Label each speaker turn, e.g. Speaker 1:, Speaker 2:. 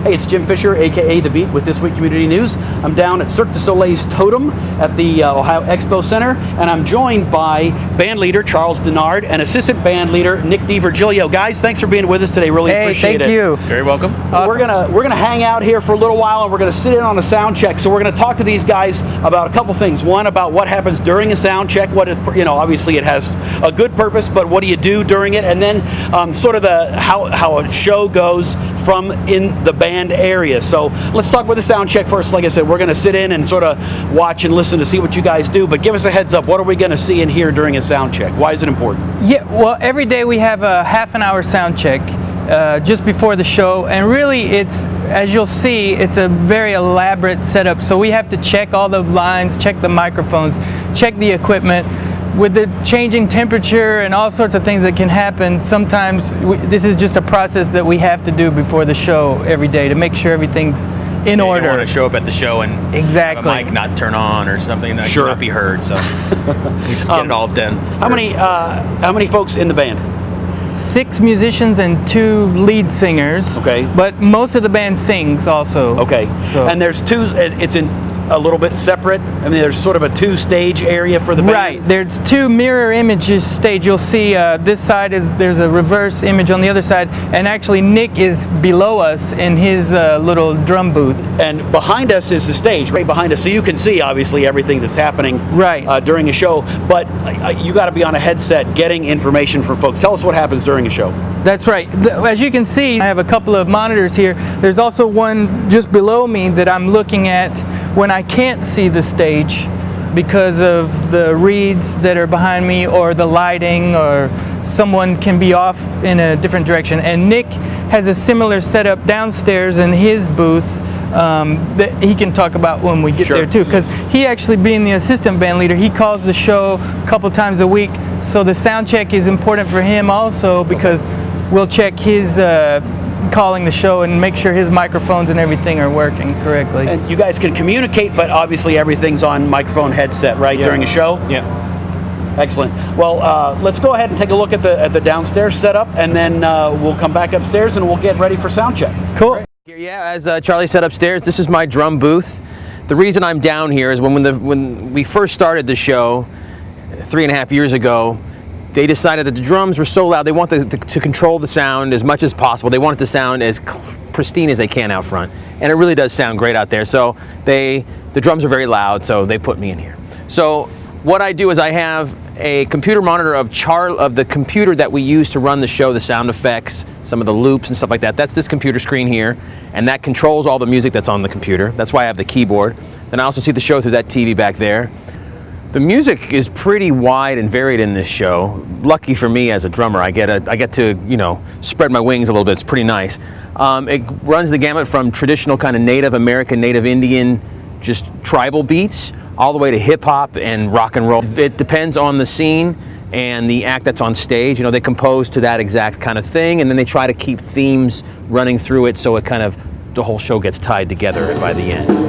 Speaker 1: Hey, it's Jim Fisher, aka The Beat, with This Week Community News. I'm down at Cirque du Soleil's TOTEM at the Ohio Expo Center, and I'm joined by band leader Charles Dennard and assistant band leader Nick DiVirgilio. Guys, thanks for being with us today. Really appreciate it.
Speaker 2: Thank you.
Speaker 3: Very welcome.
Speaker 1: Awesome. We're gonna hang out here for a little while, and we're gonna sit in on a sound check. So we're gonna talk to these guys about a couple things. One, about what happens during a sound check. What is, obviously it has a good purpose, but what do you do during it? And then sort of how a show goes from in the band area. So let's talk with the sound check first. Like I said, we're going to sit in and sort of watch and listen to see what you guys do, but give us a heads up. What are we going to see and hear during a sound check? Why is it important?
Speaker 2: Yeah, well, every day we have a half-an-hour sound check just before the show, and really it's, as you'll see, it's a very elaborate setup. So we have to check all the lines, check the microphones, check the equipment. With the changing temperature and all sorts of things that can happen, sometimes this is just a process that we have to do before the show every day to make sure everything in order.
Speaker 3: You don't want to show up at the show and
Speaker 2: exactly
Speaker 3: have a mic not turn on or something that
Speaker 1: sure.
Speaker 3: cannot be heard. So we get it all done.
Speaker 1: How many folks in the band?
Speaker 2: 6 musicians and 2 lead singers.
Speaker 1: Okay.
Speaker 2: But most of the band sings also.
Speaker 1: Okay. So. And there's 2. It's in a little bit separate. I mean, there's sort of a 2-stage area for the band.
Speaker 2: Right. There's 2 mirror images stage. You'll see this side there's a reverse image on the other side, and actually Nick is below us in his little drum booth.
Speaker 1: And behind us is the stage, right behind us, so you can see obviously everything that's happening during a show. But you got to be on a headset getting information from folks. Tell us what happens during a show.
Speaker 2: That's right. As you can see, I have a couple of monitors here. There's also one just below me that I'm looking at when I can't see the stage because of the reeds that are behind me or the lighting, or someone can be off in a different direction. And Nick has a similar setup downstairs in his booth that he can talk about when we get there too, because he actually, being the assistant band leader, he calls the show a couple times a week, so the sound check is important for him also, because we'll check his calling the show and make sure his microphones and everything are working correctly.
Speaker 1: And you guys can communicate, but obviously everything's on microphone headset, right, during a show?
Speaker 3: Yeah.
Speaker 1: Excellent. Well, let's go ahead and take a look at the downstairs setup, and then we'll come back upstairs and we'll get ready for sound check.
Speaker 2: Cool.
Speaker 3: Yeah, as Charlie said upstairs, this is my drum booth. The reason I'm down here is when we first started the show 3.5 years ago, they decided that the drums were so loud, they wanted to control the sound as much as possible. They want it to sound as pristine as they can out front. And it really does sound great out there. So the drums are very loud, so they put me in here. So what I do is I have a computer monitor of the computer that we use to run the show, the sound effects, some of the loops and stuff like that. That's this computer screen here, and that controls all the music that's on the computer. That's why I have the keyboard. Then I also see the show through that TV back there. The music is pretty wide and varied in this show. Lucky for me as a drummer, I get to spread my wings a little bit. It's pretty nice. It runs the gamut from traditional kind of Native American, Native Indian, just tribal beats, all the way to hip hop and rock and roll. It depends on the scene and the act that's on stage. They compose to that exact kind of thing, and then they try to keep themes running through it, so it kind of, the whole show gets tied together by the end.